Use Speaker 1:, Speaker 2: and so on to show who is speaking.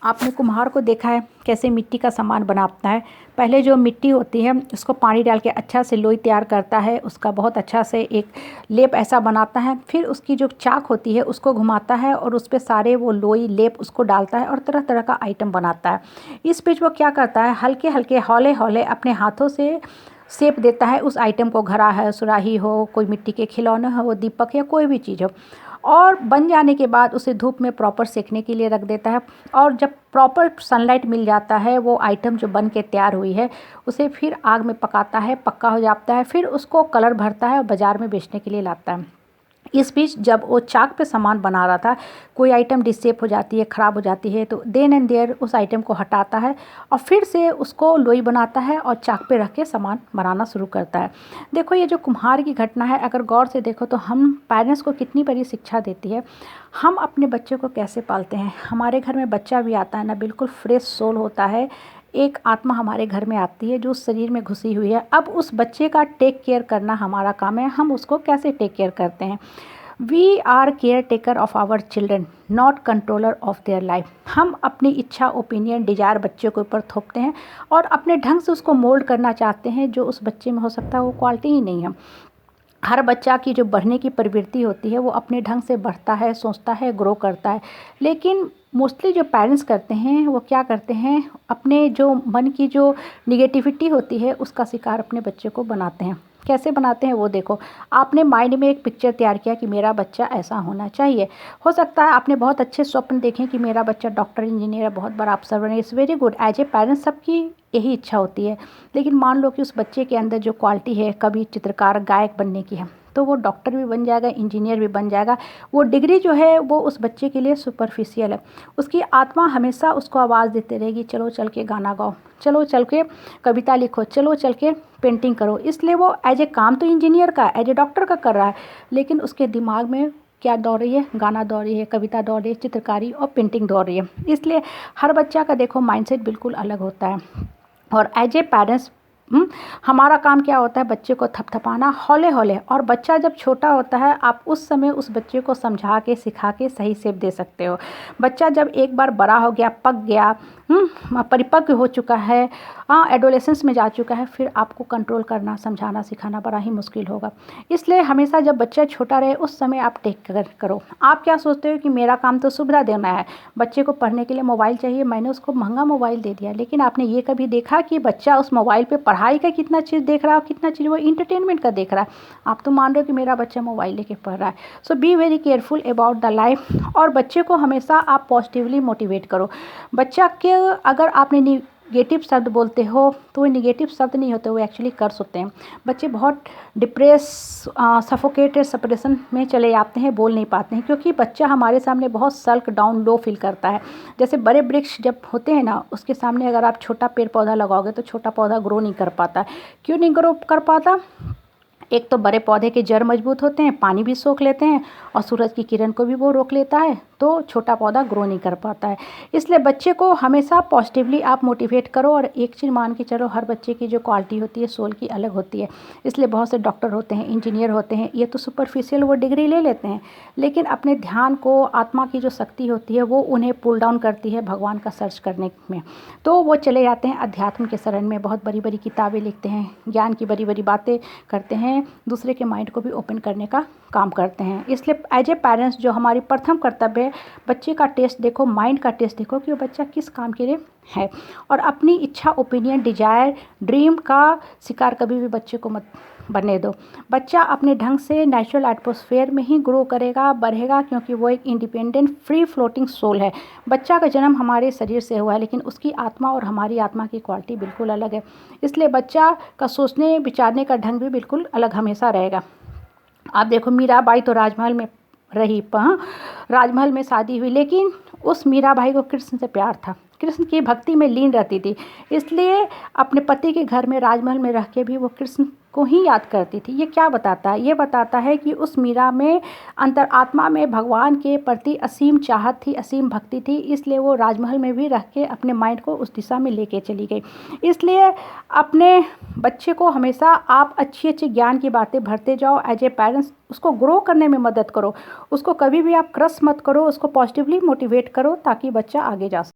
Speaker 1: आपने कुम्हार को देखा है कैसे मिट्टी का सामान बनाता है। पहले जो मिट्टी होती है उसको पानी डाल के अच्छा से लोई तैयार करता है, उसका बहुत अच्छा से एक लेप ऐसा बनाता है। फिर उसकी जो चाक होती है उसको घुमाता है और उस पे सारे वो लोई लेप उसको डालता है और तरह तरह का आइटम बनाता है। इस बीच वो क्या करता है, हल्के हल्के हौले हौले अपने हाथों से शेप देता है उस आइटम को। घड़ा है, सुराही हो, कोई मिट्टी के खिलौने हो, दीपक या कोई भी चीज़ हो, और बन जाने के बाद उसे धूप में प्रॉपर सेकने के लिए रख देता है। और जब प्रॉपर सनलाइट मिल जाता है, वो आइटम जो बन के तैयार हुई है उसे फिर आग में पकाता है, पक्का हो जाता है। फिर उसको कलर भरता है और बाज़ार में बेचने के लिए लाता है। इस बीच जब वो चाक पे सामान बना रहा था, कोई आइटम डिसेप हो जाती है, ख़राब हो जाती है, तो देन एंड देयर उस आइटम को हटाता है और फिर से उसको लोई बनाता है और चाक पे रख के सामान बनाना शुरू करता है। देखो, ये जो कुम्हार की घटना है, अगर गौर से देखो तो हम पेरेंट्स को कितनी बड़ी शिक्षा देती है। हम अपने बच्चे को कैसे पालते हैं। हमारे घर में बच्चा भी आता है ना, बिल्कुल फ्रेश सोल होता है, एक आत्मा हमारे घर में आती है जो उस शरीर में घुसी हुई है। अब उस बच्चे का टेक केयर करना हमारा काम है। हम उसको कैसे टेक केयर करते हैं। We are caretaker of our children, not controller of their life. हम अपनी इच्छा, ओपिनियन, डिज़ायर बच्चे के ऊपर थोपते हैं और अपने ढंग से उसको मोल्ड करना चाहते हैं। जो उस बच्चे में हो सकता है वो क्वालिटी ही नहीं है। हर बच्चा की जो बढ़ने की प्रवृत्ति होती है वो अपने ढंग से बढ़ता है, सोचता है, ग्रो करता है। लेकिन मोस्टली जो पेरेंट्स करते हैं वो क्या करते हैं, अपने जो मन की जो निगेटिविटी होती है उसका शिकार अपने बच्चे को बनाते हैं। कैसे बनाते हैं वो देखो। आपने माइंड में एक पिक्चर तैयार किया कि मेरा बच्चा ऐसा होना चाहिए। हो सकता है आपने बहुत अच्छे स्वप्न देखें कि मेरा बच्चा डॉक्टर, इंजीनियर, बहुत बड़ा अफसर बने। It's very good. As a parents सबकी यही इच्छा होती है। लेकिन मान लो कि उस बच्चे के अंदर जो क्वालिटी है, कभी चित्रकार, गायक बनने की है, तो वो डॉक्टर भी बन जाएगा, इंजीनियर भी बन जाएगा। वो डिग्री जो है वो उस बच्चे के लिए सुपरफिशियल है। उसकी आत्मा हमेशा उसको आवाज़ देते रहेगी, चलो चल के गाना गाओ, चलो चल के कविता लिखो, चलो चल के पेंटिंग करो। इसलिए वो एज ए काम तो इंजीनियर का, एज ए डॉक्टर का कर रहा है, लेकिन उसके दिमाग में क्या दौड़ रही है, गाना दौड़ रही है, कविता दौड़ रही है, चित्रकारी और पेंटिंग दौड़ रही है। इसलिए हर बच्चा का देखो माइंडसेट बिल्कुल अलग होता है। और एज ए पेरेंट्स हमारा काम क्या होता है, बच्चे को थपथपाना हौले हौले। और बच्चा जब छोटा होता है, आप उस समय उस बच्चे को समझा के, सिखा के सही शेप दे सकते हो। बच्चा जब एक बार बड़ा हो गया, पक गया, परिपक्व हो चुका है, एडोलेसेंस में जा चुका है, फिर आपको कंट्रोल करना, समझाना, सिखाना बड़ा ही मुश्किल होगा। इसलिए हमेशा जब बच्चा छोटा रहे उस समय आप टेक केयर करो। आप क्या सोचते हो कि मेरा काम तो सुविधा देना है, बच्चे को पढ़ने के लिए मोबाइल चाहिए, मैंने उसको महंगा मोबाइल दे दिया। लेकिन आपने ये कभी देखा कि बच्चा उस मोबाइल पे पढ़ाई का कितना चीज़ देख रहा है और कितना चीज़ वो इंटरटेनमेंट का देख रहा है। आप तो मान रहे हो कि मेरा बच्चा मोबाइल लेके पढ़ रहा है। So be very careful about the life. और बच्चे को हमेशा आप पॉजिटिवली मोटिवेट करो। बच्चा के अगर आपने निगेटिव शब्द बोलते हो तो वो निगेटिव शब्द नहीं होते, वो एक्चुअली कर्स होते हैं। बच्चे बहुत डिप्रेस, सफोकेटेड, सप्रेशन में चले जाते हैं, बोल नहीं पाते हैं, क्योंकि बच्चा हमारे सामने बहुत सल्क डाउन, लो फील करता है। जैसे बड़े वृक्ष जब होते हैं ना, उसके सामने अगर आप छोटा पेड़ पौधा लगाओगे तो छोटा पौधा ग्रो नहीं कर पाता। क्यों नहीं ग्रो कर पाता? एक तो बड़े पौधे के जड़ मजबूत होते हैं, पानी भी सोख लेते हैं और सूरज की किरण को भी वो रोक लेता है, तो छोटा पौधा ग्रो नहीं कर पाता है। इसलिए बच्चे को हमेशा पॉजिटिवली आप मोटिवेट करो। और एक चीज़ मान के चलो, हर बच्चे की जो क्वालिटी होती है सोल की अलग होती है। इसलिए बहुत से डॉक्टर होते हैं, इंजीनियर होते हैं, ये तो सुपरफिशियल वो डिग्री ले लेते हैं, लेकिन अपने ध्यान को, आत्मा की जो शक्ति होती है वो उन्हें पुल डाउन करती है भगवान का सर्च करने में। तो वो चले जाते हैं अध्यात्म के शरण में, बहुत बड़ी बड़ी किताबें लिखते हैं, ज्ञान की बड़ी बड़ी बातें करते हैं, दूसरे के माइंड को भी ओपन करने का काम करते हैं। इसलिए एज ए पेरेंट्स जो हमारी प्रथम कर्तव्य है, बच्चे का टेस्ट देखो, माइंड का टेस्ट देखो कि वो बच्चा किस काम के लिए है। और अपनी इच्छा, ओपिनियन, डिजायर, ड्रीम का शिकार कभी भी बच्चे को मत बनने दो। बच्चा अपने ढंग से नेचुरल एटमॉस्फेयर में ही ग्रो करेगा, बढ़ेगा, क्योंकि वो एक इंडिपेंडेंट, फ्री फ्लोटिंग सोल है। बच्चा का जन्म हमारे शरीर से हुआ है, लेकिन उसकी आत्मा और हमारी आत्मा की क्वालिटी बिल्कुल अलग है। इसलिए बच्चा का सोचने विचारने का ढंग भी बिल्कुल अलग हमेशा रहेगा। आप देखो, मीराबाई तो राजमहल में रही, राजमहल में शादी हुई, लेकिन उस मीराबाई को कृष्ण से प्यार था, कृष्ण की भक्ति में लीन रहती थी। इसलिए अपने पति के घर में, राजमहल में रह के भी वो कृष्ण को ही याद करती थी। ये क्या बताता है? ये बताता है कि उस मीरा में अंतरात्मा में भगवान के प्रति असीम चाहत थी, असीम भक्ति थी। इसलिए वो राजमहल में भी रह के अपने माइंड को उस दिशा में लेके चली गई। इसलिए अपने बच्चे को हमेशा आप अच्छी अच्छी ज्ञान की बातें भरते जाओ। एज ए पेरेंट्स उसको ग्रो करने में मदद करो। उसको कभी भी आप क्रश मत करो, उसको पॉजिटिवली मोटिवेट करो ताकि बच्चा आगे जा सके।